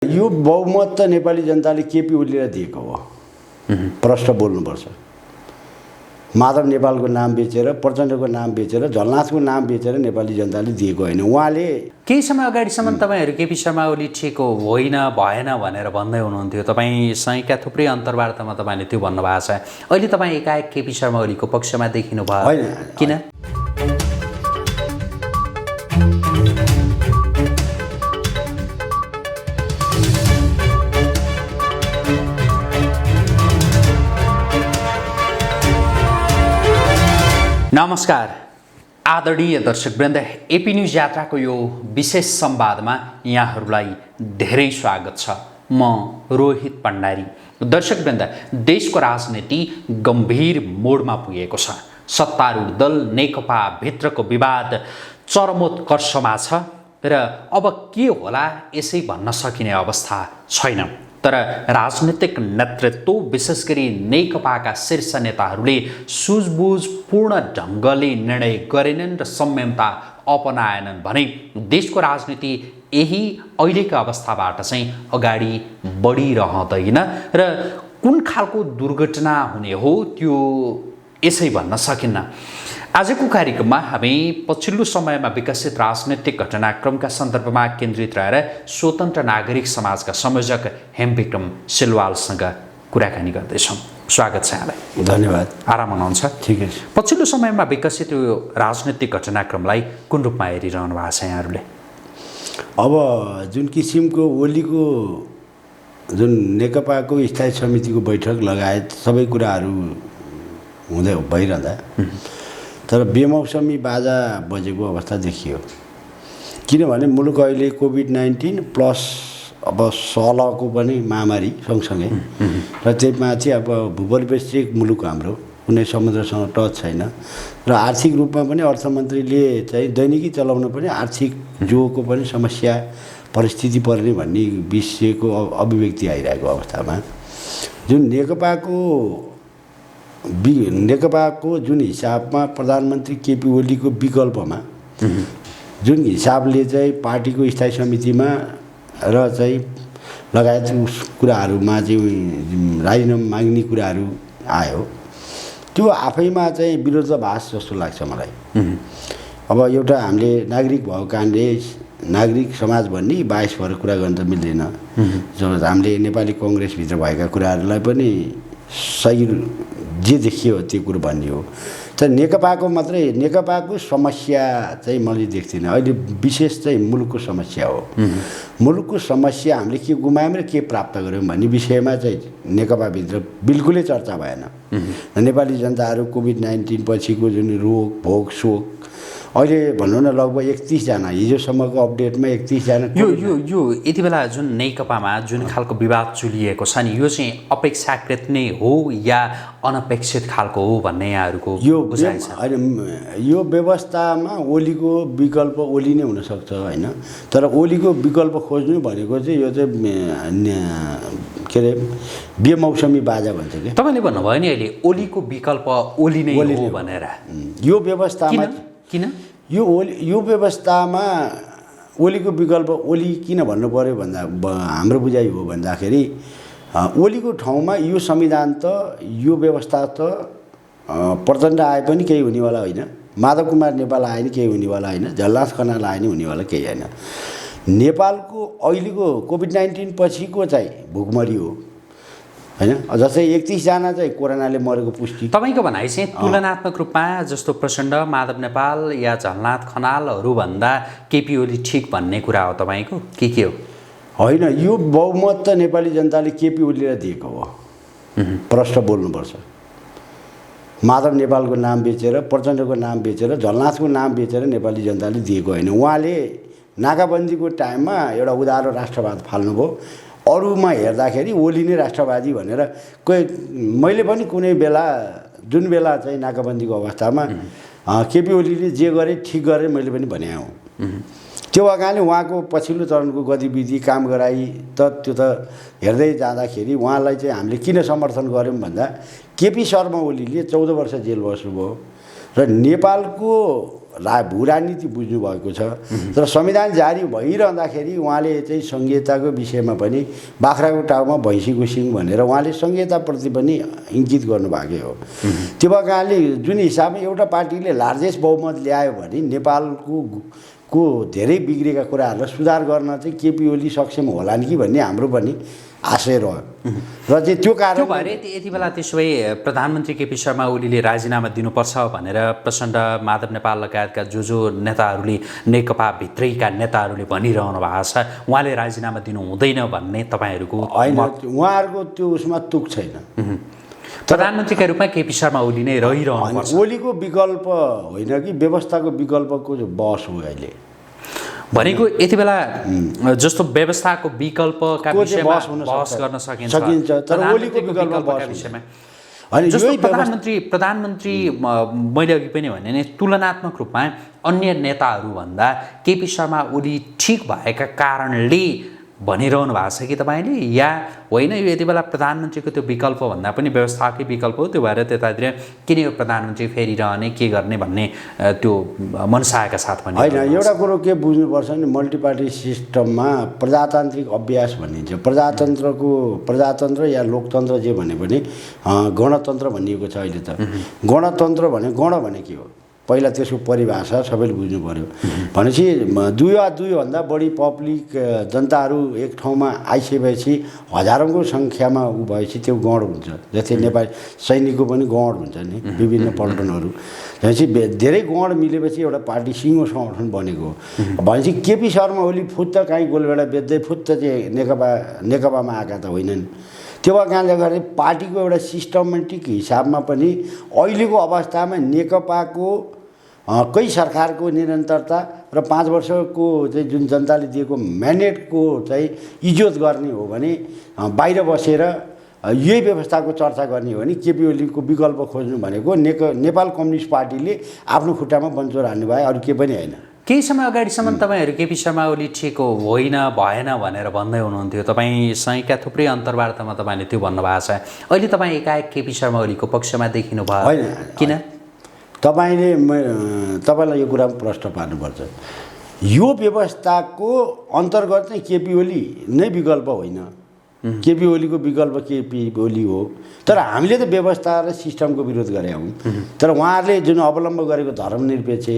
यो बहुमत त नेपाली जनताले केपी ओलीलाई दिएको हो। प्रश्न बोल्नुपर्छ। माधव नेपालको नाम बेचेर, प्रचण्डको नाम बेचेर, झलनाथको नाम बेचेर नेपाली जनताले दिएको होइन। उहाँले केही समय अगाडिसम्म तपाईँहरू केपी शर्मा ओली ठिक होइन भएन भनेर भन्दै हुनुहुन्थ्यो। तपाईँसँगका थुप्रै अन्तर्वार्तामा तपाईँले त्यो भन्नुभएको छ। अहिले तपाईँ एकाएक केपी शर्मा ओलीको पक्षमा देखिनु भयो होइन। किन? नमस्कार आदरणीय दर्शकवृन्द, एपी न्युज यात्राको यो विशेष संवादमा यहाँहरूलाई धेरै स्वागत छ। म रोहित भण्डारी। दर्शकवृन्द, देशको राजनीति गम्भीर मोडमा पुगेको छ। सत्तारूढ दल नेकपा भित्रको विवाद चरमोत्कर्षमा छ र अब के होला यसै भन्न सकिने अवस्था छैन। तर राजनीतिक नेतृत्व, विशेष गरी नेकपाका शीर्ष नेताहरूले सुझबुझपूर्ण ढङ्गले निर्णय गरेनन् र संयमता अपनाएनन् भने देशको राजनीति यही अहिलेको अवस्थाबाट चाहिँ अगाडि बढिरहँदैन र कुन खालको दुर्घटना हुने हो त्यो यसै भन्न सकिन्न। आजको कार्यक्रममा हामी पछिल्लो समयमा विकसित राजनीतिक घटनाक्रमका सन्दर्भमा केन्द्रित रहेर स्वतन्त्र नागरिक समाजका संयोजक हेमविक्रम सिलवालसँग कुराकानी गर्दैछौँ। स्वागत छ यहाँलाई। धन्यवाद। आराम हुनुहुन्छ? ठिकै छ। पछिल्लो समयमा विकसित यो राजनीतिक घटनाक्रमलाई कुन रूपमा हेरिरहनु भएको छ यहाँहरूले? अब जुन किसिमको ओलीको जुन नेकपाको स्थायी समितिको बैठक लगायत सबै कुराहरू हुँदै भइरहँदा तर बेमौसमी बाजा बजेको अवस्था देखियो। किनभने मुलुक अहिले कोभिड-19 प्लस अब सलको पनि महामारी सँगसँगै र त्यसमाथि अब भूपरिवेशिक मुलुक हाम्रो कुनै समुद्रसँग टच छैन र आर्थिक रूपमा पनि अर्थमन्त्रीले चाहिँ दैनिकी चलाउन पनि आर्थिक जोको पनि समस्या परिस्थिति पर्ने भन्ने विषयको अभिव्यक्ति आइरहेको अवस्थामा जुन नेकपाको जुन हिसाबमा प्रधानमन्त्री केपी ओलीको विकल्पमा जुन हिसाबले चाहिँ पार्टीको स्थायी समितिमा र चाहिँ लगायत कुराहरूमा चाहिँ राजीनामा माग्ने कुराहरू आयो, त्यो आफैमा चाहिँ विरोधाभास जस्तो लाग्छ मलाई। अब एउटा हामीले नागरिक भएको कारणले नागरिक समाज भन्ने बायस भएर कुरा गर्न त मिल्दैन। जब हामीले नेपाली कङ्ग्रेसभित्र भएका कुराहरूलाई पनि सही जे देखियो त्यो कुरो भन्ने हो। तर नेकपाको समस्या चाहिँ मैले देख्दिनँ। अहिले विशेष चाहिँ मुलुकको समस्या हो। मुलुकको समस्या हामीले के गुमायौँ र के प्राप्त गऱ्यौँ भन्ने विषयमा चाहिँ नेकपाभित्र बिल्कुलै चर्चा भएन। नेपाली जनताहरू कोभिड-19 पछिको जुन रोग भोग शोक अहिले भनौँ न लगभग 31 जना, हिजोसम्मको अपडेटमा 31 जना। यो यति बेला जुन नेकपामा जुन खालको विवाद चुलिएको छ नि, यो चाहिँ अपेक्षाकृत नै हो या अनपेक्षित खालको हो भन्ने यहाँहरूको बुझाइ छ? यो व्यवस्थामा ओलीको विकल्प ओली नै हुनसक्छ होइन। तर ओलीको विकल्प खोज्नु भनेको चाहिँ यो चाहिँ के अरे बेमौसमी बाजा भन्छ कि। तपाईँले भन्नुभयो नि अहिले ओलीको विकल्प ओली नै हो भनेर। यो व्यवस्थामा किन यो व्यवस्थामा ओलीको विकल्प ओली किन भन्नु पर्यो भन्दा हाम्रो बुझाइ हो भन्दाखेरि ओलीको ठाउँमा यो संविधान त यो व्यवस्था त प्रचण्ड आए पनि केही हुनेवाला होइन, माधव कुमार नेपाल आए पनि केही हुनेवाला होइन, झलनाथ खनाल आए पनि हुनेवाला केही होइन। नेपालको अहिलेको कोभिड-19 पछिको चाहिँ भुकमरी हो होइन। जस्तै 31 जना चाहिँ कोरोनाले मरेको पुष्टि। तपाईँको भनाइ चाहिँ तुलनात्मक रूपमा जस्तो प्रचण्ड, माधव नेपाल या झलनाथ खनालहरूभन्दा केपी ओली ठिक भन्ने कुरा हो तपाईँको के हो? होइन, यो बहुमत त नेपाली जनताले केपी ओलीलाई दिएको हो। प्रश्न बोल्नुपर्छ। माधव नेपालको नाम बेचेर, प्रचण्डको नाम बेचेर, झलनाथको नाम बेचेर नेपाली जनताले दिएको होइन। उहाँले नाकाबन्दीको टाइममा एउटा उदारो राष्ट्रवाद फाल्नुभयो। अरूमा हेर्दाखेरि ओली नै राष्ट्रवादी भनेर मैले पनि कुनै बेला जुन बेला चाहिँ नाकाबन्दीको अवस्थामा केपी ओलीले जे गरे ठिक गरे मैले पनि भने हौँ। त्यो अगाडि उहाँको पछिल्लो चरणको गतिविधि काम गराई त त्यो त हेर्दै जाँदाखेरि उहाँलाई चाहिँ हामीले किन समर्थन गऱ्यौँ भन्दा केपी शर्मा ओलीले 14 वर्ष जेल बस्नुभयो र नेपालको भूराजनीति बुझ्नुभएको छ। तर संविधान जारी भइरहँदाखेरि उहाँले चाहिँ सङ्घीयताको विषयमा पनि बाख्राको टाउमा भैँसीको सिङ भनेर उहाँले सङ्घीयताप्रति पनि इङ्गित गर्नुभएकै हो। त्यो भएको कारणले जुन हिसाबमा एउटा पार्टीले लार्जेस्ट बहुमत ल्यायो भने नेपालको धेरै बिग्रेका कुराहरूलाई सुधार गर्न चाहिँ केपी ओली सक्षम होलान् कि भन्ने हाम्रो पनि आशय रह्यो र चाहिँ त्यो कारण भएर यति बेला त्यसो भए प्रधानमन्त्री केपी शर्मा ओलीले राजीनामा दिनुपर्छ भनेर प्रचण्ड, माधव नेपाल लगायतका जो नेताहरूले, नेकपाभित्रैका नेताहरूले भनिरहनु भएको छ, उहाँले राजीनामा दिनु हुँदैन भन्ने तपाईँहरूको होइन। उहाँहरूको त्यो उसमा तुक छैन। प्रधानमन्त्रीका रूपमा केपी शर्मा ओली नै रहिरहनुपर्छ। ओलीको विकल्प होइन कि व्यवस्थाको विकल्पको बहस हो अहिले भनेको। यति बेला जस्तो व्यवस्थाको विकल्पका विषयमा बहस गर्न सकिन्छ तर ओलीको विकल्पका विषयमा जस्तो प्रधानमन्त्री मैले अघि पनि भने नि तुलनात्मक रूपमा अन्य नेताहरूभन्दा केपी शर्मा ओली ठिक भएका कारणले भनिरहनु भएको छ कि तपाईँले, या होइन यो यति बेला प्रधानमन्त्रीको त्यो विकल्पभन्दा पनि व्यवस्थाकै विकल्प हो, त्यो भएर त्यतातिर किन यो प्रधानमन्त्री फेरिरहने के गर्ने भन्ने त्यो मनसायका साथ पनि होइन। एउटा कुरो के बुझ्नुपर्छ नि, मल्टिपार्टी सिस्टममा प्रजातान्त्रिक अभ्यास भनिन्छ। प्रजातन्त्र या लोकतन्त्र जे भने पनि गणतन्त्र भनिएको छ अहिले त। गणतन्त्र भने गण भने के हो पहिला त्यसको परिभाषा सबैले बुझ्नु पऱ्यो। भनेपछि दुई वा दुईभन्दा बढी पब्लिक जनताहरू एक ठाउँमा आइसकेपछि हजारौँको सङ्ख्यामा ऊ भएपछि त्यो गण हुन्छ। जस्तै नेपाली सैनिकको पनि गण हुन्छ नि, विभिन्न पल्टनहरू। भनेपछि धेरै गण मिलेपछि एउटा पार्टी सिङ्गो सङ्गठन बनेको हो। भनेपछि केपी शर्मा ओली फुत्त काहीँ गोलबेडा बेच्दै फुत्त चाहिँ नेकपामा आएका त होइनन्। त्यो भएको कारणले गर्दा पार्टीको एउटा सिस्टमेटिक हिसाबमा पनि अहिलेको अवस्थामा नेकपाको कै सरकारको निरन्तरता र 5 वर्षको चाहिँ जुन जनताले दिएको म्यान्डेटको चाहिँ इज्जत गर्ने हो भने बाहिर बसेर यही व्यवस्थाको चर्चा गर्ने हो भने केपी ओलीको विकल्प खोज्नु भनेको नेपाल कम्युनिस्ट पार्टीले आफ्नो खुट्टामा बन्चोर हान्नु भए अरू केही पनि होइन। केही समय अगाडिसम्म तपाईँहरू केपी शर्मा ओली ठिक होइन भएन भनेर भन्दै हुनुहुन्थ्यो। तपाईँसँगका थुप्रै अन्तर्वार्तामा तपाईँले त्यो भन्नुभएको छ। अहिले तपाईँ एकाएक केपी शर्मा ओलीको पक्षमा देखिनु भयो होइन? किन? तपाईँलाई यो कुरामा प्रश्न पार्नुपर्छ। यो व्यवस्थाको अन्तर्गत चाहिँ केपी ओली नै विकल्प होइन। केपी ओलीको विकल्प केपी ओली हो। तर हामीले त व्यवस्था र सिस्टमको विरोध गरे हौँ। तर उहाँहरूले जुन अवलम्बन गरेको धर्मनिरपेक्ष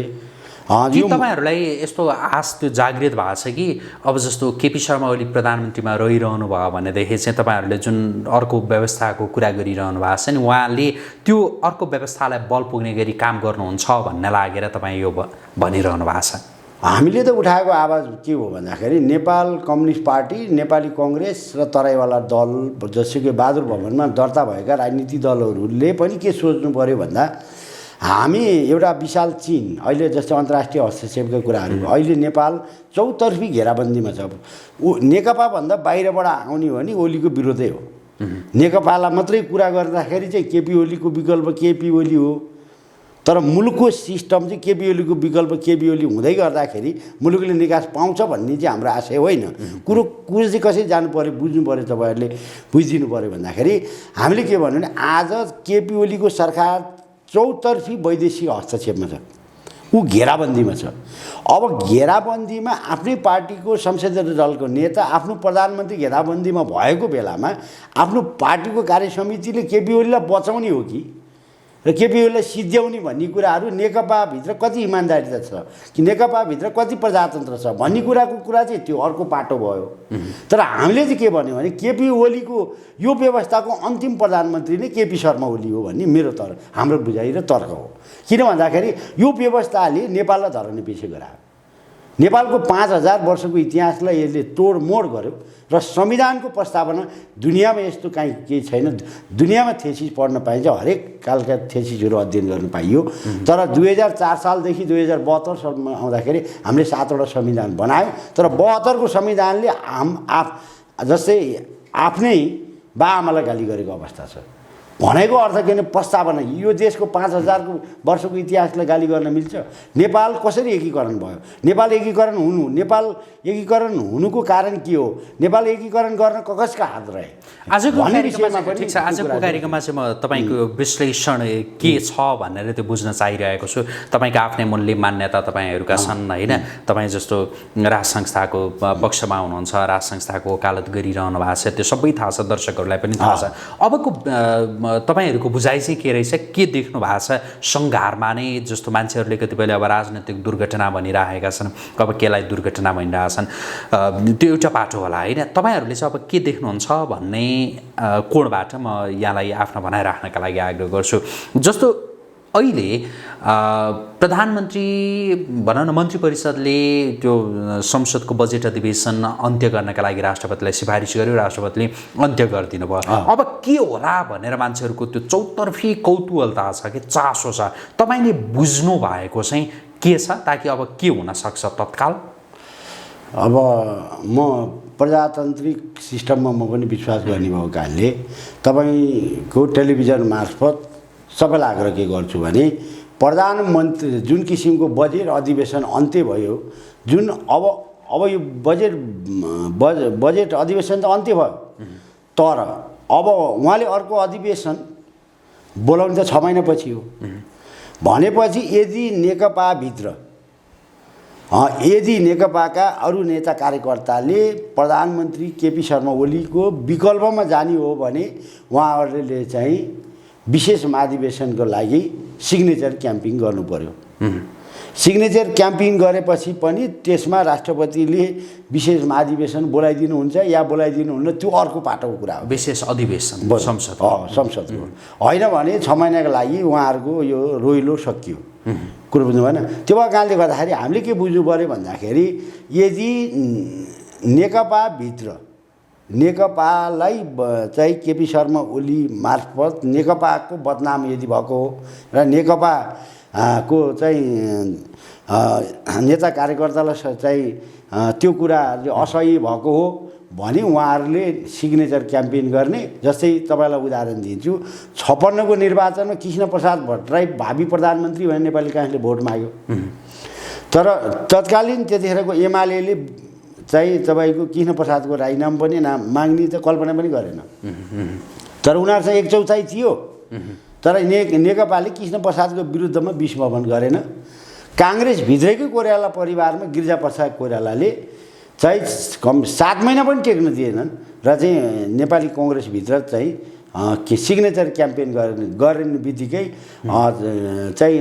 तपाईँहरूलाई यस्तो आश त्यो जागृत भएको छ कि अब जस्तो केपी शर्मा ओली प्रधानमन्त्रीमा रहिरहनु भयो भनेदेखि चाहिँ तपाईँहरूले जुन अर्को व्यवस्थाको कुरा गरिरहनु भएको छ नि, उहाँले त्यो अर्को व्यवस्थालाई बल पुग्ने गरी काम गर्नुहुन्छ भन्ने लागेर तपाईँ यो भनिरहनु भएको छ। हामीले त उठाएको आवाज के हो भन्दाखेरि नेपाल कम्युनिस्ट पार्टी, नेपाली कङ्ग्रेस र तराईवाला दल जसुकै बहादुर भवनमा दर्ता भएका राजनीतिक दलहरूले पनि के सोच्नु पर्यो भन्दा हामी एउटा विशाल चीन अहिले जस्तो अन्तर्राष्ट्रिय हस्तक्षेपका कुराहरू अहिले नेपाल चौतर्फी घेराबन्दीमा छ। नेकपाभन्दा बाहिरबाट आउने हो भने ओलीको विरोधै हो। नेकपालाई मात्रै कुरा गर्दाखेरि चाहिँ केपी ओलीको विकल्प केपी ओली हो। तर मुलुकको सिस्टम चाहिँ केपी ओलीको विकल्प केपी ओली हुँदै गर्दाखेरि मुलुकले निकास पाउँछ भन्ने चाहिँ हाम्रो आशय होइन। कुरो चाहिँ कसरी जानु पऱ्यो बुझ्नु पऱ्यो, तपाईँहरूले बुझिदिनु पऱ्यो भन्दाखेरि हामीले के भन्यो भने आज केपी ओलीको सरकार चौतर्फी वैदेशिक हस्तक्षेपमा छ, ऊ घेराबन्दीमा छ। अब घेराबन्दीमा आफ्नै पार्टीको संसदीय दलको नेता आफ्नो प्रधानमन्त्री घेराबन्दीमा भएको बेलामा आफ्नो पार्टीको कार्यसमितिले केपी ओलीलाई बचाउने हो कि र केपी ओलीलाई सिद्ध्याउने भन्ने कुराहरू नेकपाभित्र कति इमान्दारिता छ कि नेकपाभित्र कति प्रजातन्त्र छ भन्ने कुरा चाहिँ त्यो अर्को पाटो भयो। तर हामीले चाहिँ के भन्यो भने केपी ओलीको यो व्यवस्थाको अन्तिम प्रधानमन्त्री नै केपी शर्मा ओली हो भन्ने हाम्रो बुझाइ र तर्क हो। किन भन्दाखेरि यो व्यवस्थाले नेपाललाई धरनीपेक्षी गरायो। नेपालको 5000 वर्षको इतिहासलाई यसले तोडमोड गर्यो र संविधानको प्रस्तावना दुनियाँमा यस्तो काहीँ केही छैन। दुनियाँमा थेसिस पढ्न पाइन्छ, हरेक कालका थेसिसहरू अध्ययन गर्न पाइयो। तर 2004 सालदेखि 2072 सालमा आउँदाखेरि हामीले 7वटा संविधान बनायो। तर 72 को संविधानले जस्तै आफ्नै बाआमालाई गाली गरेको अवस्था छ। भनेको अर्थ के भने प्रस्तावना यो देशको 5000 वर्षको इतिहासलाई गाली गर्न मिल्छ? नेपाल कसरी एकीकरण भयो? नेपाल एकीकरण हुनुको कारण के हो? नेपाल एकीकरण गर्न कसका हात रहे? आजको भन्ने कार्यक्रममा विषयमा चाहिँ पनि ठिक छ आजको कार्यक्रममा चाहिँ म तपाईँको विश्लेषण के छ भनेर त्यो बुझ्न चाहिरहेको छु। तपाईँको आफ्नै मूल्य मान्यता तपाईँहरूका छन् होइन। तपाईँ जस्तो राज संस्थाको पक्षमा हुनुहुन्छ, राज संस्थाको वकालत गरिरहनु भएको छ, त्यो सबै थाहा छ, दर्शकहरूलाई पनि थाहा छ। अबको तपाईँहरूको बुझाइ चाहिँ के रहेछ, के देख्नु भएको छ सङ्घारमा नै? जस्तो मान्छेहरूले कतिपयले अब राजनैतिक दुर्घटना भनिरहेका छन्, अब केलाई दुर्घटना भनिरहेछन्, त्यो एउटा पाटो होला होइन। तपाईँहरूले चाहिँ अब के देख्नुहुन्छ भन्ने कोणबाट म यहाँलाई आफ्नो भनाइ राख्नका लागि आग्रह गर्छु। जस्तो अहिले प्रधानमन्त्री भनौँ न मन्त्री परिषदले त्यो संसदको बजेट अधिवेशन अन्त्य गर्नका लागि राष्ट्रपतिलाई सिफारिस गर्यो, राष्ट्रपतिले अन्त्य गरिदिनु भयो। अब के होला भनेर मान्छेहरूको त्यो चौतर्फी कौतूहलता छ कि चासो छ, तपाईँले बुझ्नु भएको चाहिँ के छ, ताकि अब के हुनसक्छ तत्काल? अब म प्रजातान्त्रिक सिस्टममा म पनि विश्वास गर्ने भएको कारणले तपाईँको टेलिभिजन मार्फत सबैलाई आग्रह के गर्छु भने प्रधानमन्त्री जुन किसिमको बजेट अधिवेशन अन्त्य भयो, जुन अब यो बजेट अधिवेशन त अन्त्य भयो, तर अब उहाँले अर्को अधिवेशन बोलाउनु त 6 महिनापछि हो। भनेपछि यदि नेकपाका अरू नेता कार्यकर्ताले प्रधानमन्त्री केपी शर्मा ओलीको विकल्पमा जाने हो भने उहाँहरूले चाहिँ विशेष महाधिवेशनको लागि सिग्नेचर क्याम्पिङ गर्नु पर्यो। सिग्नेचर क्याम्पिङ गरेपछि पनि त्यसमा राष्ट्रपतिले विशेष महाधिवेशन बोलाइदिनुहुन्छ या बोलाइदिनुहुन्न, त्यो अर्को पाटोको कुरा हो। विशेष अधिवेशन संसदको होइन भने 6 महिनाको लागि उहाँहरूको यो रोइलो सकियो, कुरो बुझ्नु भएन। त्यो भएको कारणले गर्दाखेरि हामीले के बुझ्नु पऱ्यो भन्दाखेरि यदि नेकपालाई चाहिँ केपी शर्मा ओली मार्फत नेकपाको बदनाम यदि भएको हो र नेकपाको चाहिँ नेता कार्यकर्तालाई चाहिँ त्यो कुरा असह्य भएको हो भने उहाँहरूले सिग्नेचर क्याम्पेन गर्ने। जस्तै तपाईँलाई उदाहरण दिन्छु, 56 को निर्वाचनमा कृष्णप्रसाद भट्टराई भावी प्रधानमन्त्री भनेर नेपाली काङ्ग्रेसले भोट माग्यो, तर तत्कालीन त्यतिखेरको एमाले चाहिँ तपाईँको कृष्णप्रसादको राजीनामा पनि माग्ने त कल्पना पनि गरेन। तर उनीहरूसँग 1/4 थियो, तर नेकपाले कृष्णप्रसादको विरुद्धमा विस्मरण गरेन। काङ्ग्रेसभित्रैकै कोइराला परिवारमा गिरिजाप्रसाद कोइरालाले चाहिँ 7 महिना पनि टेक्न दिएनन् र चाहिँ नेपाली कङ्ग्रेसभित्र चाहिँ सिग्नेचर क्याम्पेन गर्ने बित्तिकै चाहिँ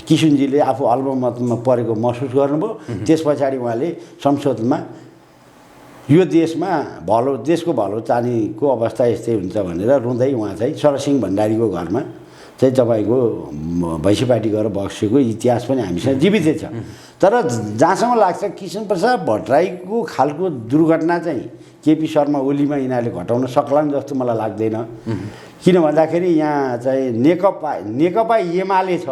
किशुनजीले आफू अल्पमतमा परेको महसुस गर्नुभयो। त्यस पछाडि उहाँले संसदमा यो देशको भलो चाहनेको अवस्था यस्तै हुन्छ भनेर रुँदै उहाँ चाहिँ सरसिंह भण्डारीको घरमा चाहिँ तपाईँको भैँसी पार्टी गरेर बसेको इतिहास पनि हामीसँग जीवितै छ। तर जहाँसम्म लाग्छ कृष्णप्रसाद भट्टराईको खालको दुर्घटना चाहिँ केपी शर्मा ओलीमा यिनीहरूले घटाउन सक्लान् जस्तो मलाई लाग्दैन। किन भन्दाखेरि यहाँ चाहिँ नेकपा एमाले छ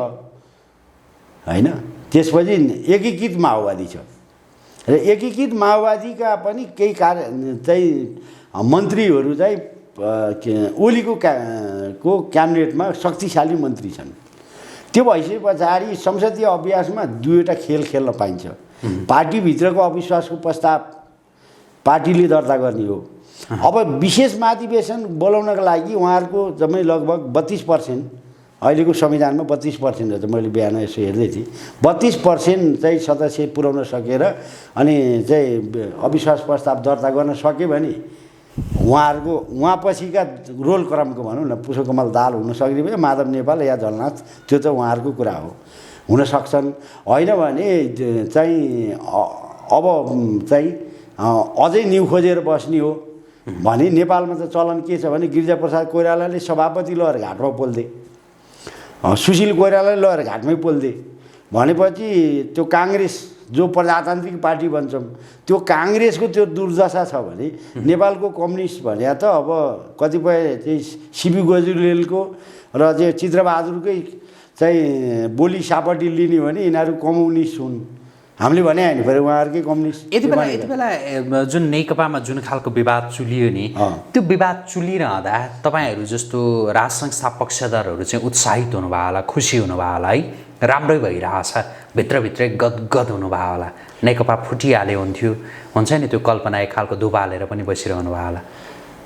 होइन, त्यसपछि एकीकृत माओवादी छ र एकीकृत माओवादीका पनि केही चाहिँ मन्त्रीहरू चाहिँ ओलीको क्याबिनेटमा शक्तिशाली मन्त्री छन्। त्यो भइसके पछाडि संसदीय अभ्यासमा दुईवटा खेल खेल्न पाइन्छ। पार्टीभित्रको अविश्वासको प्रस्ताव पार्टीले दर्ता गर्ने हो। अब विशेष महाधिवेशन बोलाउनका लागि उहाँहरूको जम्मै लगभग 32%, अहिलेको संविधानमा 32% हो। मैले बिहान यसो हेर्दै थिएँ, 32% चाहिँ सदस्य पुर्याउन सकेर अनि चाहिँ अविश्वास प्रस्ताव दर्ता गर्न सक्यो भने उहाँपछिका रोल क्रमको भनौँ न पुष्पकमल दाहाल हुन सक्ने भयो, माधव नेपाल या झलनाथ, त्यो त उहाँहरूको कुरा हो, हुन सक्छन्। होइन भने चाहिँ अब चाहिँ अझै न्यु खोजेर बस्ने हो भने नेपालमा त चलन के छ भने गिरिजाप्रसाद कोइरालाले सभापति लगेर घाटमा पोल्दे, सुशील कोइरालाले लगेर घाटमै पोल्दे। भनेपछि त्यो काङ्ग्रेस जो प्रजातान्त्रिक पार्टी भन्छौँ त्यो काङ्ग्रेसको त्यो दुर्दशा छ भने नेपालको कम्युनिस्ट भने त अब कतिपय चाहिँ सिपी गजुरेलको र चाहिँ चित्रबहादुरकै चाहिँ बोली सापटी लिने भने यिनीहरू कम्युनिस्ट हुन्। हामीले भने होइन फेरि उहाँहरूकै कम्युनिस्ट। यति बेला जुन नेकपामा जुन खालको विवाद चुलियो नि, त्यो विवाद चुलिरहँदा तपाईँहरू जस्तो राज संस्था पक्षधरहरू चाहिँ उत्साहित हुनुभयो होला, खुसी हुनुभयो होला है, राम्रै भइरहेछ, भित्रभित्रै गदगद हुनुभयो होला, नेकपा फुटिहाल्यो हुन्थ्यो, हुन्छ नि त्यो कल्पना एक खालको दुबालेर पनि बसिरहनु भयो होला।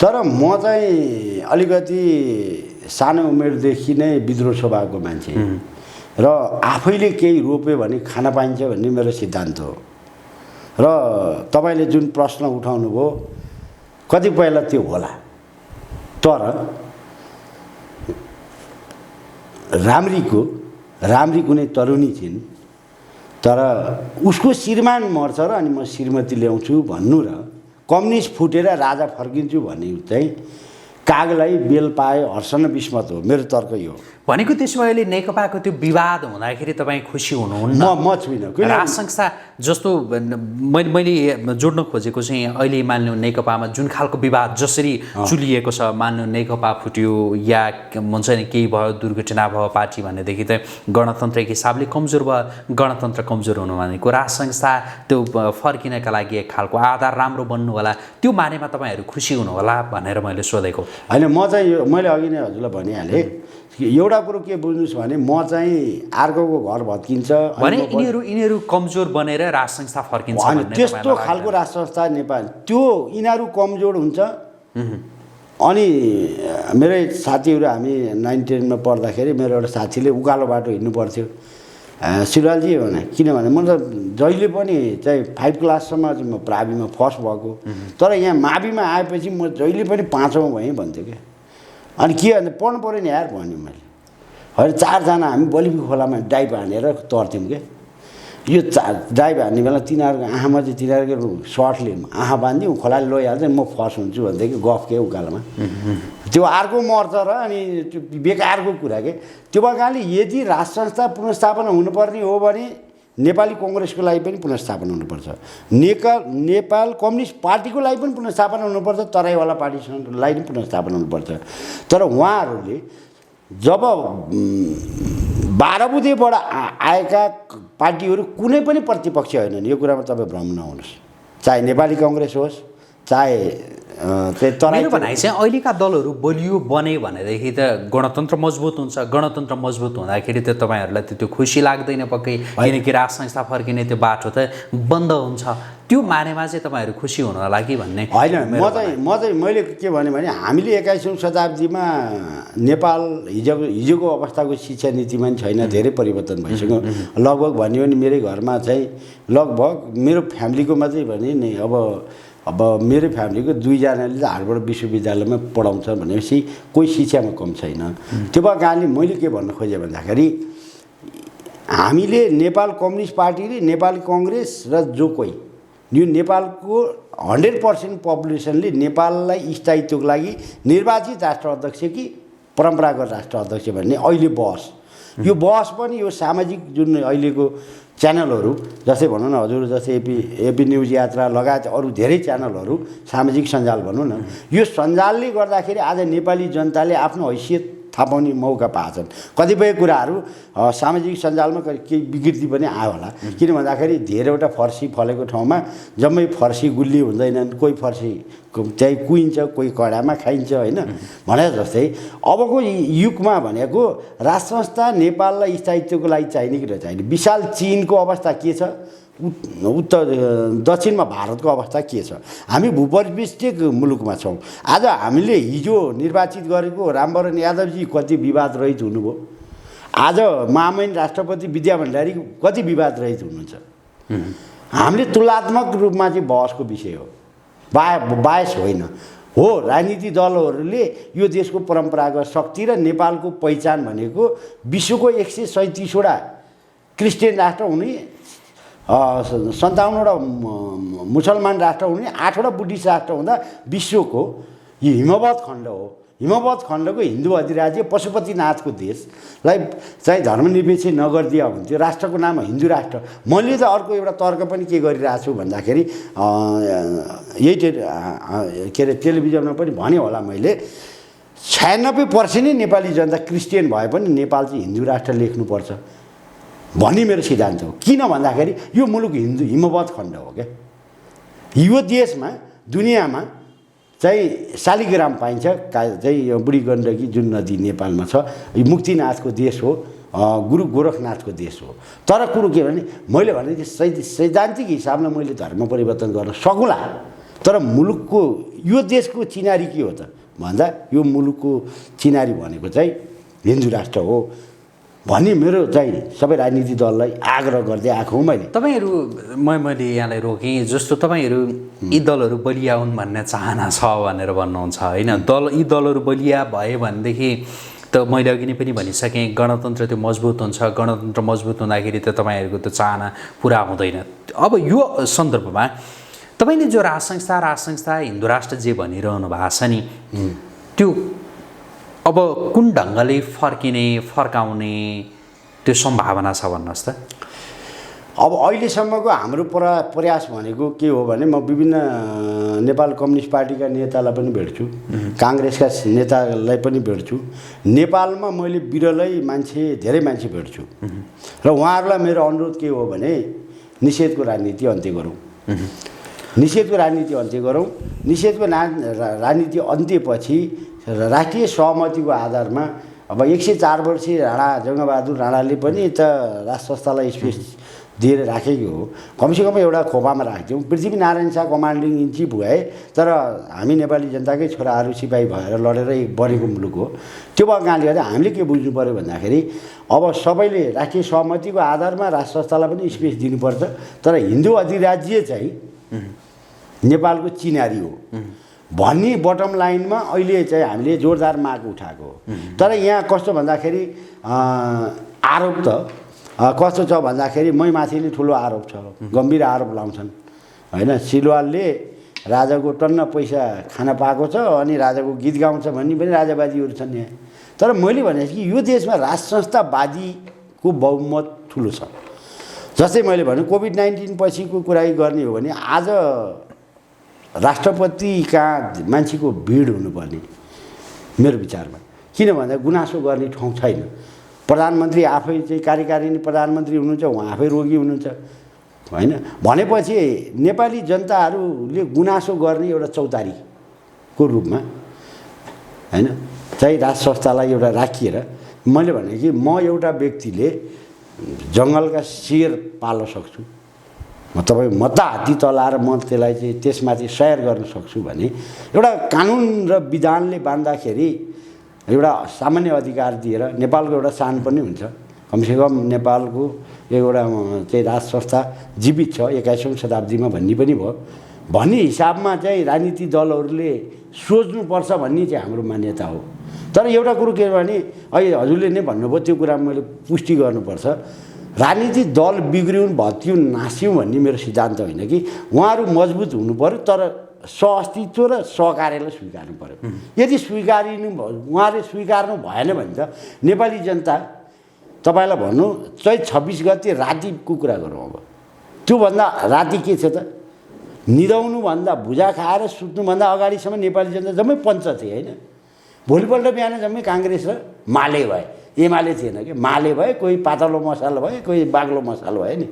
तर म चाहिँ अलिकति सानो उमेरदेखि नै विद्रोह स्वभावको मान्छे र आफैले केही रोप्यो भने खान पाइन्छ भन्ने मेरो सिद्धान्त हो। र तपाईँले जुन प्रश्न उठाउनु भयो कतिपयलाई त्यो होला, तर राम्री कुनै तरुणी छिन्, तर उसको श्रीमान मर्छ र अनि म श्रीमती ल्याउँछु भन्नु र कम्युनिस्ट फुटेर राजा फर्किन्छु भन्ने चाहिँ कागलाई बेल पाए हर्षण विस्मत हो। मेरो तर्क यो भनेको त्यसो भए अहिले नेकपाको त्यो विवाद हुँदाखेरि तपाईँ खुसी हुनुहुन्न? म छुइनँ। राज संस्था जस्तो मैले जोड्न खोजेको चाहिँ अहिले मान्नु नेकपामा जुन खालको विवाद जसरी चुलिएको छ, मान्नु नेकपा फुट्यो या हुन्छ नि केही भयो, दुर्घटना भयो पार्टी भनेदेखि त गणतन्त्र एक हिसाबले कमजोर भयो। गणतन्त्र कमजोर हुनु भनेको राज संस्था त्यो फर्किनका लागि एक खालको आधार राम्रो बन्नु होला, त्यो मानेमा तपाईँहरू खुसी हुनु होला भनेर मैले सोधेको होइन। म चाहिँ मैले अघि नै हजुरलाई भनिहालेँ, एउटा कुरो के बुझ्नुहोस् भने म चाहिँ अर्कोको घर भत्किन्छ भने यिनीहरू कमजोर बनेर राज संस्था फर्किन्छ होइन, त्यस्तो खालको राज संस्था नेपाल त्यो यिनीहरू कमजोर हुन्छ। अनि मेरो साथीहरू हामी 9-10मा पढ्दाखेरि मेरो एउटा साथीले उकालो बाटो हिँड्नु पर्थ्यो, शिवलालजी भने किनभने म त जहिले पनि चाहिँ 5 क्लाससम्म चाहिँ म प्राविमा फर्स्ट भएको, तर यहाँ माविमा आएपछि म जहिले पनि 5औँ भएँ भन्थ्यो क्या। अनि के भन्दा पढ्नु पऱ्यो नि यार भन्यो मैले। होइन 4जना हामी बलिबी खोलामा डाइभ हानेर तर्थ्यौँ क्या। यो डाइभ हान्ने बेला तिनीहरूको आँखामा चाहिँ तिनीहरूको सर्टले आँखा बाँधिदिउँ, खोलाले लैहाल्छ, म फर्स्ट हुन्छु भन्थ्यो कि गफ के उकालोमा। त्यो अर्को मर्छ र अनि त्यो बेकारको कुरा के। त्यो भएकाले यदि राज संस्था पुनर्स्थापना हुनुपर्ने हो भने नेपाली कङ्ग्रेसको लागि पनि पुनर्स्थापना हुनुपर्छ, नेपाल कम्युनिस्ट पार्टीको लागि पनि पुनर्स्थापना हुनुपर्छ, तराईवाला पार्टीलाई पनि पुनर्स्थापना हुनुपर्छ। तर उहाँहरूले जब 12 बुँदेबाट आएका पार्टीहरू कुनै पनि प्रतिपक्ष होइनन्, यो कुरामा तपाईँ भ्रम नहुनुहोस्, चाहे नेपाली कङ्ग्रेस होस् चाहे मेरो भनाइ चाहिँ अहिलेका दलहरू बलियो बने भनेदेखि त गणतन्त्र मजबुत हुन्छ। गणतन्त्र मजबुत हुँदाखेरि त तपाईँहरूलाई त्यो खुसी लाग्दैन पक्कै, किनकि राज संस्था फर्किने त्यो बाटो त बन्द हुन्छ। त्यो मानेमा चाहिँ तपाईँहरू खुसी हुनु होला कि भन्ने होइन। मैले के भने हामीले 21औं शताब्दीमा नेपाल हिजोको अवस्थाको शिक्षा नीतिमा पनि छैन, धेरै परिवर्तन भइसक्यो। लगभग भन्यो भने मेरै घरमा चाहिँ लगभग मेरो फ्यामिलीको मात्रै भने नि अब मेरो फ्यामिलीको 2जनाले चाहिँ हार्वर्ड विश्वविद्यालयमा पढाउँछ भनेपछि कोही शिक्षामा कम छैन। त्यो भएको कारणले मैले के भन्न खोजेँ भन्दाखेरि हामीले नेपाल कम्युनिस्ट पार्टीले नेपाली कङ्ग्रेस र जो कोही यो नेपालको 100% पपुलेसनले नेपाललाई स्थायित्वको लागि निर्वाचित राष्ट्र अध्यक्ष कि परम्परागत राष्ट्र अध्यक्ष भन्ने अहिले बहस, यो बहस पनि यो सामाजिक जुन अहिलेको च्यानलहरू जस्तै भनौँ न हजुर, जस्तै एपी न्युज यात्रा लगायत अरू धेरै च्यानलहरू सामाजिक सञ्जाल भनौँ न, यो सञ्जालले गर्दाखेरि आज नेपाली जनताले आफ्नो हैसियत थाहा पाउने मौका पाएछन्। कतिपय कुराहरू सामाजिक सञ्जालमा केही विकृति पनि आयो होला, किन भन्दाखेरि धेरैवटा फर्सी फलेको ठाउँमा जम्मै फर्सी गुल्ली हुँदैनन्, कोही फर्सी चाहिँ कुहिन्छ, कोही कडामा खाइन्छ होइन भने जस्तै अबको युगमा भनेको राज संस्था नेपाललाई स्थायित्वको लागि चाहिने कि नचाहिने। विशाल चीनको अवस्था के छ, दक्षिणमा भारतको अवस्था के छ, हामी भूपरिवेष्टित मुलुकमा छौँ। आज हामीले हिजो निर्वाचित गरेको रामवरण यादवजी कति विवाद रहित हुनुभयो, आज महामहिम राष्ट्रपति विद्या भण्डारी कति विवाद रहित हुनुहुन्छ। हामीले तुलनात्मक रूपमा चाहिँ बहसको विषय हो, बायस होइन हो। राजनीतिक दलहरूले यो देशको परम्परागत शक्ति र नेपालको पहिचान भनेको विश्वको 137वटा क्रिस्चियन राष्ट्र हुने, 57वटा मुसलमान राष्ट्र हुने, 8वटा बुद्धिस्ट राष्ट्र हुँदा विश्वको यो हिमवत खण्ड हो। हिमवत खण्डको हिन्दू अधिराज्य पशुपतिनाथको देशलाई चाहिँ धर्मनिरपेक्ष नगरिदिया हुन्थ्यो, राष्ट्रको नाम हिन्दू राष्ट्र। मैले त अर्को एउटा तर्क पनि के गरिरहेको छु भन्दाखेरि यही के अरे टेलिभिजनमा पनि भने होला मैले, 96% नै नेपाली जनता क्रिस्चियन भए पनि नेपाल चाहिँ हिन्दू राष्ट्र लेख्नुपर्छ भन्ने मेरो सिद्धान्त हो। किन भन्दाखेरि यो मुलुक हिमवत खण्ड हो क्या। यो देशमा दुनियाँमा चाहिँ शालिग्राम पाइन्छ, चाहिँ बुढी गण्डकी जुन नदी नेपालमा छ, यो मुक्तिनाथको देश हो, गुरु गोरखनाथको देश हो। तर कुरो के भने मैले भने सैद्धान्तिक हिसाबले मैले धर्म परिवर्तन गर्न सकुला, तर मुलुकको यो देशको चिनारी के हो त भन्दा यो मुलुकको चिनारी भनेको चाहिँ हिन्दू राष्ट्र हो भन्ने मेरो चाहिँ सबै राजनीतिक दललाई आग्रह गर्दै आएको हुँ मैले। तपाईँहरू मैले यहाँलाई रोकेँ, जस्तो तपाईँहरू यी दलहरू बलिया हुन् भन्ने चाहना छ भनेर भन्नुहुन्छ होइन। यी दलहरू बलिया भयो भनेदेखि त मैले अघि नै पनि भनिसकेँ, गणतन्त्र त्यो मजबुत हुन्छ। गणतन्त्र मजबुत हुँदाखेरि त तपाईँहरूको त्यो चाहना पुरा हुँदैन। अब यो सन्दर्भमा तपाईँले जो राज संस्था हिन्दू राष्ट्र जे भनिरहनु भएको छ नि, त्यो अब कुन ढङ्गले फर्काउने त्यो सम्भावना छ भन्नुहोस् त। अब अहिलेसम्मको हाम्रो प्रयास भनेको के हो भने म विभिन्न नेपाल कम्युनिस्ट पार्टीका नेतालाई पनि भेट्छु, काङ्ग्रेसका नेतालाई पनि भेट्छु। नेपालमा मैले विरलै धेरै मान्छे भेट्छु र उहाँहरूलाई मेरो अनुरोध के हो भने निषेधको राजनीति अन्त्य गरौँ। निषेधको राजनीति अन्त्य गरौँ। निषेधको राजनीति अन्त्यपछि राष्ट्रिय सहमतिको आधारमा अब 104 वर्षीय जङ्गबहादुर राणाले पनि त राज संस्थालाई स्पेस दिएर राखेको हो। कमसेकम एउटा खोपामा राख्थ्यौँ। Prithvi Narayan Shah commanding in chief भए, तर हामी नेपाली जनताकै छोराहरू सिपाही भएर लडेर एक बनेको मुलुक हो। त्यो भएको कारणले गर्दा हामीले के बुझ्नु पऱ्यो भन्दाखेरि अब सबैले राष्ट्रिय सहमतिको आधारमा राज संस्थालाई पनि स्पेस दिनुपर्छ, तर हिन्दू अधिराज्य चाहिँ नेपालको चिनारी हो भन्ने बटम लाइनमा अहिले चाहिँ हामीले जोरदार माग उठाएको हो। तर यहाँ कस्तो भन्दाखेरि आरोप त कस्तो छ भन्दाखेरि मैमाथि नै ठुलो आरोप छ, गम्भीर आरोप लाउँछन् होइन। सिलवालले राजाको टन्न पैसा खान पाएको छ अनि राजाको गीत गाउँछ भन्ने पनि राजावादीहरू छन् यहाँ। तर मैले भने कि यो देशमा राज संस्थावादीको बहुमत ठुलो छ। जस्तै मैले भने कोभिड-19 पछिको कुरा गर्ने हो भने आज राष्ट्रपति कहाँ मान्छेको भिड हुनुपर्ने मेरो विचारमा, किन भन्दा गुनासो गर्ने ठाउँ छैन। प्रधानमन्त्री आफै चाहिँ कार्यकारिणी प्रधानमन्त्री हुनुहुन्छ, उहाँ आफै रोगी हुनुहुन्छ होइन। भनेपछि नेपाली जनताहरूले गुनासो गर्ने एउटा चौतारीको रूपमा होइन चाहिँ राज संस्थालाई एउटा राखिएर मैले भने कि म एउटा व्यक्तिले जङ्गलका शेर पाल्न सक्छु, म त हात्ती तलाएर म त्यसलाई चाहिँ त्यसमाथि सयर गर्न सक्छु भने एउटा कानुन र विधानले बाँध्दाखेरि एउटा सामान्य अधिकार दिएर नेपालको एउटा शान पनि हुन्छ। कमसेकम नेपालको एउटा चाहिँ राज संस्था जीवित छ 21औं शताब्दीमा भन्ने पनि भयो। भन्ने हिसाबमा चाहिँ राजनीतिक दलहरूले सोच्नुपर्छ भन्ने चाहिँ हाम्रो मान्यता हो। तर एउटा कुरो के भने अहिले हजुरले नै भन्नुभयो, त्यो कुरा मैले पुष्टि गर्नुपर्छ। राजनीतिक दल बिग्रिउन् भत्किउन् नास्यौँ भन्ने मेरो सिद्धान्त होइन कि उहाँहरू मजबुत हुनु पर्यो, तर सहअस्तित्व र सहकार्यलाई स्वीकार्नु पर्यो। यदि उहाँहरूले स्वीकार्नु भएन भने त नेपाली जनता तपाईँलाई भन्नु चैत 26 गते रातिको कुरा गरौँ। अब त्योभन्दा राति के छ त, निदाउनुभन्दा भुजा खाएर सुत्नुभन्दा अगाडिसम्म नेपाली जनता जम्मै पञ्च थिए होइन। भोलिपल्ट बिहान जम्मै काङ्ग्रेस र माले भए, एमाले थिएन कि माले भए, कोही पातलो मसाल भए, कोही बाग्लो मसाल भए नि।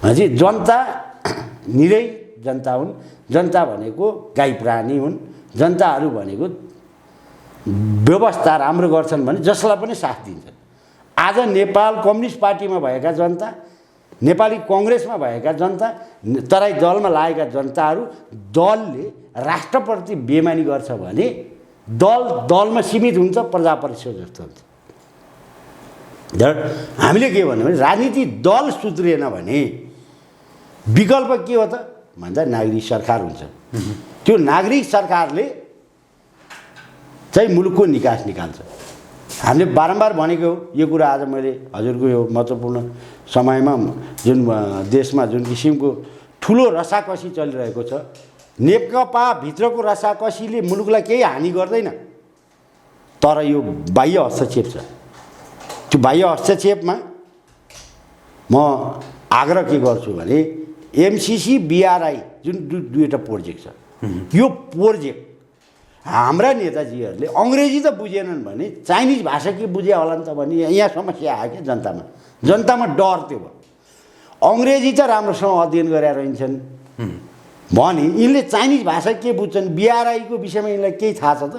हजुर जनता निरै जनता हुन्। जनता भनेको गाई प्राणी हुन्। जनताहरू भनेको व्यवस्था राम्रो गर्छन् भने जसलाई पनि साथ दिन्छन्। आज नेपाल कम्युनिस्ट पार्टीमा भएका जनता, नेपाली कङ्ग्रेसमा भएका जनता, तराई दलमा लागेका जनताहरू दलले राष्ट्रप्रति बेइमानी गर्छ भने दलमा सीमित हुन्छ, प्रजा परिषद जस्तो हुन्छ। हामीले के भन्यो भने राजनीतिक दल सुध्रिएन भने विकल्प के हो त भन्दा नागरिक सरकार हुन्छ। त्यो नागरिक सरकारले चाहिँ मुलुकको निकास निकाल्छ। हामीले बारम्बार भनेको हो यो कुरा। आज मैले हजुरको यो महत्त्वपूर्ण समयमा जुन देशमा जुन किसिमको ठुलो रसाकसी चलिरहेको छ, नेकपा भित्रको रसाकसीले मुलुकलाई केही हानि गर्दैन, तर यो बाह्य हस्तक्षेप छ। त्यो बाह्य हस्तक्षेपमा म आग्रह के गर्छु भने एमसिसी बिआरआई जुन दुईवटा प्रोजेक्ट छ, यो प्रोजेक्ट हाम्रा नेताजीहरूले अङ्ग्रेजी त बुझेनन् भने चाइनिज भाषा के बुझे होला नि त भने यहाँ समस्या आयो क्या जनतामा डर त्यो भयो। अङ्ग्रेजी त राम्रोसँग अध्ययन गरेर रहन्छन् भने यिनले चाइनिज भाषा के बुझ्छन्, बिआरआईको विषयमा यिनलाई केही थाहा छ त?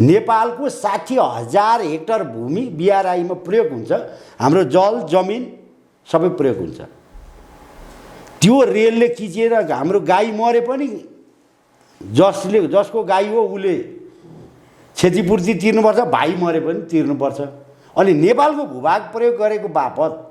नेपालको 60,000 हेक्टर भूमि बिआरआईमा प्रयोग हुन्छ। हाम्रो जल जमिन सबै प्रयोग हुन्छ। त्यो रेलले खिचेर हाम्रो गाई मरे पनि जसको गाई हो उसले क्षतिपूर्ति तिर्नुपर्छ, भाइ मरे पनि तिर्नुपर्छ। अनि नेपालको भूभाग प्रयोग गरेको बापत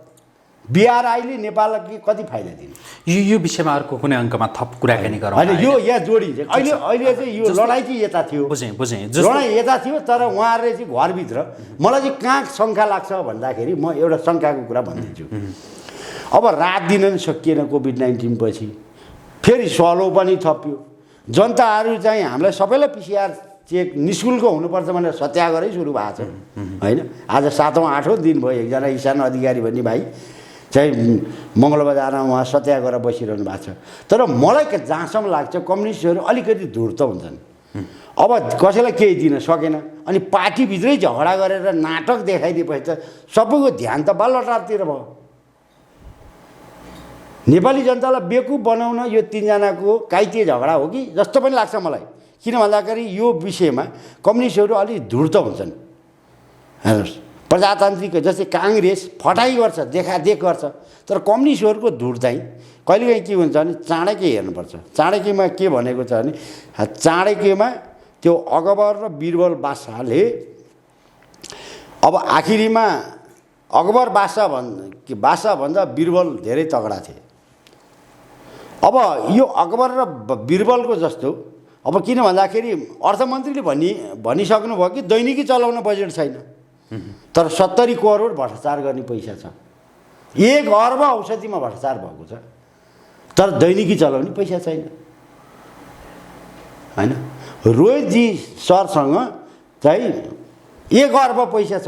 बिआरआईले नेपाललाई कति फाइदा दिन्छ? यो विषयमा अर्को कुनै अङ्कमा थप कुराकानी गरौँ। होइन, यो यहाँ जोडिन्छ। अहिले चाहिँ यो लडाइँ चाहिँ यता थियो, बुझेँ लडाइँ यता थियो, तर उहाँहरूले चाहिँ घरभित्र मलाई चाहिँ कहाँ शङ्का लाग्छ भन्दाखेरि म एउटा शङ्काको कुरा भनिदिन्छु। अब रात दिन पनि सकिएन कोभिड-19 पछि, फेरि सलो पनि थप्यो। जनताहरू चाहिँ हामीलाई सबैलाई पिसिआर चेक निःशुल्क हुनुपर्छ भनेर सत्याग्रहै सुरु भएको छ होइन। आज 7औं 8औं दिन भयो, एकजना इसान अधिकारी भन्ने भाइ चाहिँ मङ्गलबजारमा उहाँ सत्याग्रह बसिरहनु भएको छ। तर मलाई जहाँसम्म लाग्छ कम्युनिस्टहरू अलिकति धुर्त हुन्छन्। अब कसैलाई केही दिन सकेन अनि पार्टीभित्रै झगडा गरेर नाटक देखाइदिएपछि त सबैको ध्यान त बालुवाटारतिर भयो। नेपाली जनतालाई बेकुफ बनाउन यो तीनजनाको काइते झगडा हो कि जस्तो पनि लाग्छ मलाई। किन भन्दाखेरि यो विषयमा कम्युनिस्टहरू अलिक धुर्त हुन्छन्। हेर्नुहोस्, प्रजातान्त्रिक जस्तै काङ्ग्रेस फटाइ गर्छ, देखादेख गर्छ, तर कम्युनिस्टहरूको धुर्त चाहिँ कहिलेकाहीँ के हुन्छ भने चाणक्य हेर्नुपर्छ। चाणक्यमा के भनेको छ भने चाणक्यमा त्यो अकबर र बीरबल बादशाहले अब आखिरीमा अकबर बादशाहभन्दा बीरबल धेरै तगडा थिए। अब यो अकबर र बीरबलको जस्तो अब किन भन्दाखेरि अर्थमन्त्रीले भनिसक्नु भयो कि दैनिकी चलाउन बजेट छैन, तर 70 करोड भ्रष्टाचार गर्ने पैसा छ। 1 अर्ब औषधिमा भ्रष्टाचार भएको छ, तर दैनिकी चलाउने पैसा छैन होइन। रोहितजी सरसँग चाहिँ 1 अर्ब पैसा छ,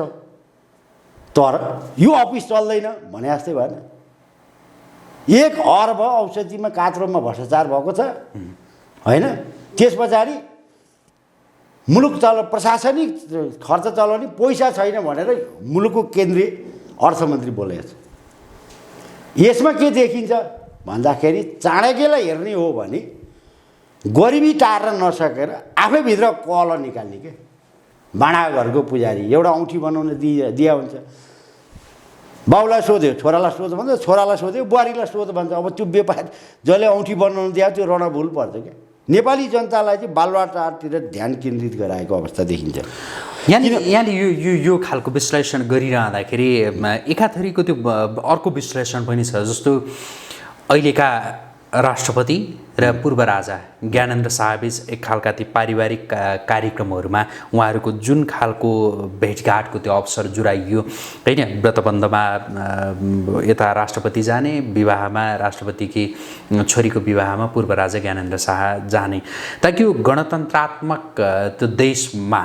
तर यो अफिस चल्दैन भने जस्तै भएन। 1 अर्ब औषधिमा कात्रोमा भ्रष्टाचार भएको छ होइन। त्यस पछाडि मुलुक प्रशासनिक खर्च चलाउने पैसा छैन भनेर मुलुकको केन्द्रीय अर्थमन्त्री बोलेको छ। यसमा के देखिन्छ भन्दाखेरि चाणक्यलाई हेर्ने हो भने गरिबी टार्न नसकेर आफैभित्र कल निकाल्ने के। भाँडाघरको पुजारी एउटा औँठी बनाउन दिया हुन्छ, बाउलाई सोध्यो छोरालाई सोध भन्छ, छोरालाई सोध्यो बुहारीलाई सोध भन्छ। अब त्यो व्यापार जसले औँठी बनाउनु दियो त्यो रण भुल पर्छ क्या। नेपाली जनतालाई चाहिँ बालुवाटारतिर ध्यान केन्द्रित गराएको अवस्था देखिन्छ। यहाँले यो खालको विश्लेषण गरिरहँदाखेरि एकाथरीको त्यो अर्को विश्लेषण पनि छ। जस्तो अहिलेका राष्ट्रपति र पूर्व राजा ज्ञानेन्द्र शाहबीच एक खालका ती पारिवारिक कार्यक्रमहरूमा उहाँहरूको जुन खालको भेटघाटको त्यो अवसर जुराइयो होइन। व्रतबन्धमा यता राष्ट्रपति जाने, विवाहमा राष्ट्रपतिकी छोरीको विवाहमा पूर्व राजा ज्ञानेन्द्र शाह जाने, ताकि यो गणतन्त्रात्मक त्यो देशमा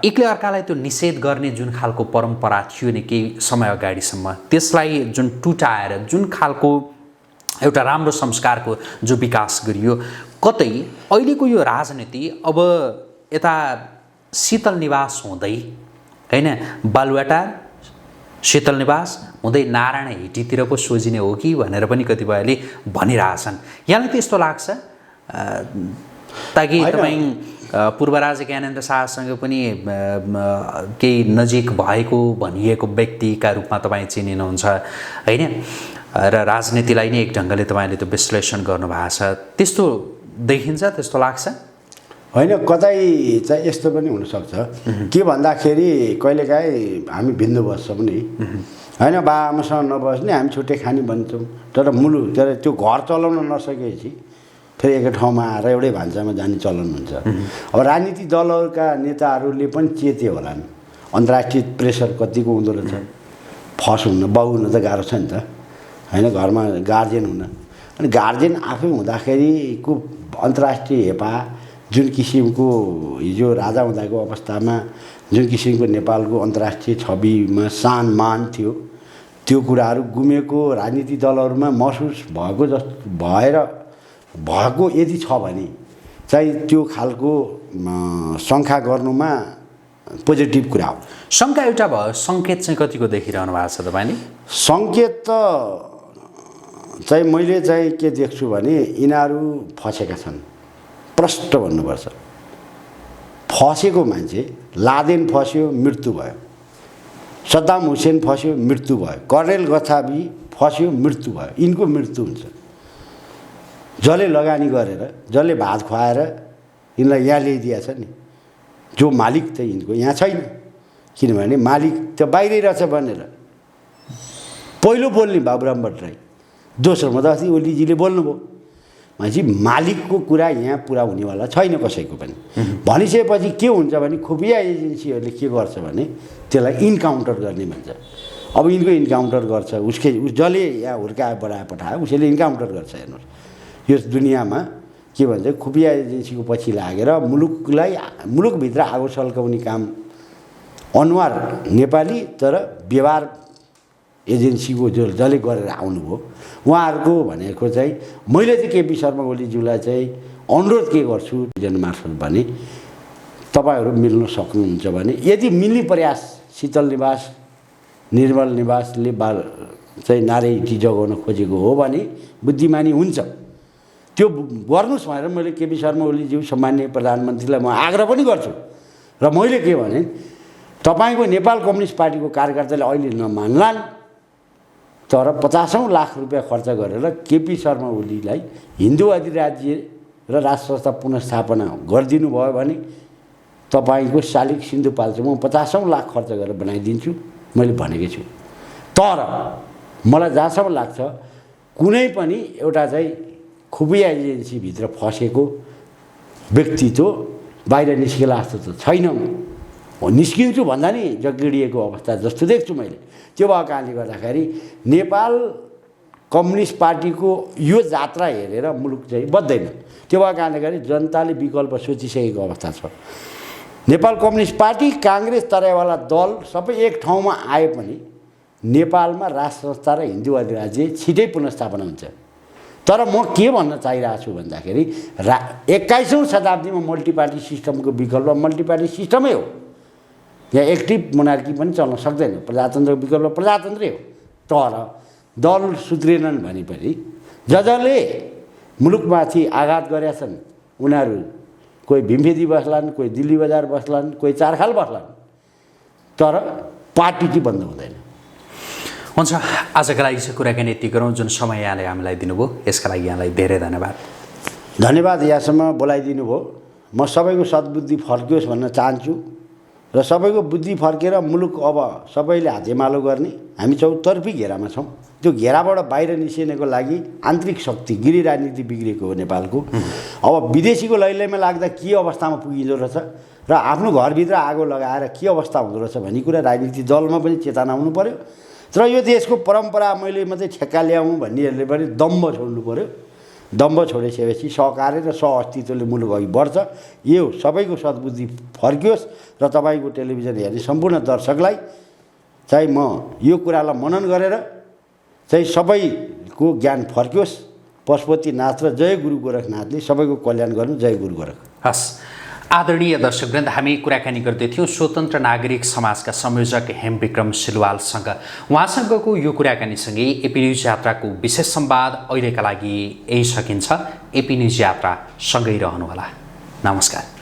एकले अर्कालाई त्यो निषेध गर्ने जुन खालको परम्परा थियो नि केही समय अगाडिसम्म, त्यसलाई जुन टुटाएर जुन खालको एउटा राम्रो संस्कारको जो विकास गरियो, कतै अहिलेको यो राजनीति अब यता शीतल निवास हुँदै होइन, बालुवाटार शीतल निवास हुँदै नारायण हिटीतिर पो सोझिने हो कि भनेर पनि कतिपयले भनिरहेछन्। यहाँलाई त्यस्तो लाग्छ? ताकि तपाईँ पूर्व राजा ज्ञानेन्द्र शाहसँग पनि केही नजिक भएको भनिएको व्यक्तिका रूपमा तपाईँ चिनिनुहुन्छ होइन, र राजनीतिलाई नै एक ढङ्गले तपाईँले त्यो विश्लेषण गर्नुभएको छ, त्यस्तो देखिन्छ, त्यस्तो लाग्छ? होइन, कतै चाहिँ यस्तो पनि हुनसक्छ के भन्दाखेरि कहिलेकाहीँ हामी भिन्न बस्छौँ नि होइन, बाबाआमासँग नबस्ने हामी छुट्टै खानी भन्छौँ, तर त्यो घर चलाउन नसकेपछि फेरि एकै ठाउँमा आएर एउटै भान्सामा जाने चलन हुन्छ। अब राजनीतिक दलहरूका नेताहरूले पनि चेते होलान् अन्तर्राष्ट्रिय प्रेसर कतिको हुँदो रहेछ। फस हुन बाउ हुन त गाह्रो छ नि त होइन, घरमा गार्जेन हुन, अनि गार्जेन आफै हुँदाखेरिको अन्तर्राष्ट्रिय हेपा जुन किसिमको हिजो राजा हुँदाको अवस्थामा जुन किसिमको नेपालको अन्तर्राष्ट्रिय छविमा सान मान थियो, त्यो कुराहरू गुमेको राजनीतिक दलहरूमा महसुस भएको यदि छ भने चाहिँ त्यो खालको शङ्का गर्नुमा पोजिटिभ कुरा हो। शङ्का एउटा भयो, सङ्केत चाहिँ कतिको देखिरहनु भएको छ तपाईँले? सङ्केत त चाहिँ मैले चाहिँ के देख्छु भने यिनीहरू फसेका छन्, प्रष्ट भन्नुपर्छ। फसेको मान्छे लादेन फस्यो, मृत्यु भयो, सद्दाम हुसेन फस्यो, मृत्यु भयो, कर्नेल गद्दाफी फस्यो मृत्यु भयो यिनको मृत्यु हुन्छ जसले लगानी गरेर जसले भात खुवाएर यिनलाई यहाँ ल्याइदिएछ नि जो मालिक त यिनको यहाँ छैन किनभने मालिक त बाहिरै रहेछ भनेर पहिलो बोल्ने बाबुराम भट्टराई दोस्रोमा त अस्ति ओलीजीले बोल्नुभयो भनेपछि मालिकको कुरा यहाँ पुरा हुनेवाला छैन कसैको पनि भनिसकेपछि के हुन्छ भने खुफिया एजेन्सीहरूले के गर्छ भने त्यसलाई इन्काउन्टर गर्ने भन्छ अब यिनको इन्काउन्टर गर्छ जसले यहाँ हुर्काए बढाए पठायो उसैले इन्काउन्टर गर्छ हेर्नुहोस् यो दुनियाँमा के भन्छ खुफिया एजेन्सीको पछि लागेर मुलुकभित्र आगो सल्काउने काम अनुहार नेपाली तर व्यवहार एजेन्सीको जसले गरेर आउनुभयो उहाँहरूको भनेको चाहिँ मैले चाहिँ केपी शर्मा ओलीज्यूलाई चाहिँ अनुरोध के गर्छु जनमार्फत भने तपाईँहरू मिल्न सक्नुहुन्छ भने यदि मिल्ने प्रयास शीतल निवास निर्मल निवासले चाहिँ नारायणी जगाउन खोजेको हो भने बुद्धिमानी हुन्छ त्यो गर्नुहोस् भनेर मैले केपी शर्मा ओलीज्यू सम्माननीय प्रधानमन्त्रीलाई म आग्रह पनि गर्छु र मैले के भने तपाईँको नेपाल कम्युनिस्ट पार्टीको कार्यकर्ताले अहिले नमान्लान् तर 50औं लाख रुपियाँ खर्च गरेर केपी शर्मा ओलीलाई हिन्दूवादी राज्य र राष्ट्र संस्था पुनर्स्थापना गरिदिनु भयो भने तपाईँको शालिग सिन्धुपाल्चोकमा 50औं लाख खर्च गरेर बनाइदिन्छु मैले भनेको छु तर मलाई जहाँसम्म लाग्छ कुनै पनि एउटा चाहिँ खुफिया एजेन्सीभित्र फसेको व्यक्तित्व बाहिर निस्केला जस्तो त छैन निस्किन्छु भन्दा नि जगिडिएको अवस्था जस्तो देख्छु मैले त्यो भएको कारणले गर्दाखेरि नेपाल कम्युनिस्ट पार्टीको यो जात्रा हेरेर मुलुक चाहिँ बद्दैन त्यो भएको कारणले गर्दा जनताले विकल्प सोचिसकेको अवस्था छ नेपाल कम्युनिस्ट पार्टी काङ्ग्रेस तराईवाला दल सबै एक ठाउँमा आए पनि नेपालमा राष्ट्र संस्था र हिन्दूवादी राज्य छिटै पुनर्स्थापना हुन्छ तर म के भन्न चाहिरहेको छु भन्दाखेरि 21औं शताब्दीमा मल्टिपार्टी सिस्टमको विकल्प मल्टिपार्टी सिस्टमै हो यहाँ एक्टिभ मोनार्की पनि चल्न सक्दैन प्रजातन्त्रको विकल्प प्रजातन्त्रै हो तर दल सुध्रेनन् भने पनि जसले मुलुकमाथि आघात गरेका छन् उनीहरू कोही भीमफेदी बस्लान् कोही दिल्ली बजार बस्लान् कोही चारखाल बस्लान् तर पार्टी चाहिँ बन्द हुँदैन हुन्छ आजका लागि चाहिँ कुराकानी यति गरौँ जुन समय यहाँले हामीलाई दिनुभयो यसका लागि यहाँलाई धेरै धन्यवाद यहाँसम्म बोलाइदिनु भयो म सबैको सद्बुद्धि फर्कियोस् भन्न चाहन्छु र सबैको बुद्धि फर्केर मुलुक अब सबैले हातेमालो गर्ने हामी चौतर्फी घेरामा छौँ त्यो घेराबाट बाहिर निस्किनको लागि आन्तरिक शक्ति गृह राजनीति बिग्रेको हो नेपालको अब विदेशीको लैलैमा लाग्दा के अवस्थामा पुगिँदो रहेछ र आफ्नो घरभित्र आगो लगाएर के अवस्था हुँदो रहेछ भन्ने कुरा राजनीतिक दलमा पनि चेतना आउनु पर्यो तर यो देशको परम्परा मैले मात्रै ठेक्का ल्याउँ भन्नेहरूले पनि दम्ब छोड्नु पर्यो दम्ब छोडिसकेपछि सहकार्य र सहअस्तित्वले मुलुक अघि बढ्छ यो सबैको सद्बुद्धि फर्कियोस् र तपाईँको टेलिभिजन हेर्ने सम्पूर्ण दर्शकलाई चाहिँ म यो कुरालाई मनन गरेर चाहिँ सबैको ज्ञान फर्कियोस् पशुपतिनाथ र जय गुरु गोरखनाथले सबैको कल्याण गर्नु जय गुरु गोरख हस् आदरणीय दर्शकवृन्द हामी कुराकानी गर्दै थियौँ स्वतन्त्र नागरिक समाजका संयोजक हेमविक्रम सिलवालसँग उहाँसँगको यो कुराकानीसँगै एपी न्युज यात्राको विशेष संवाद अहिलेका लागि यही सकिन्छ एपी न्युज यात्रा सँगै रहनुहोला नमस्कार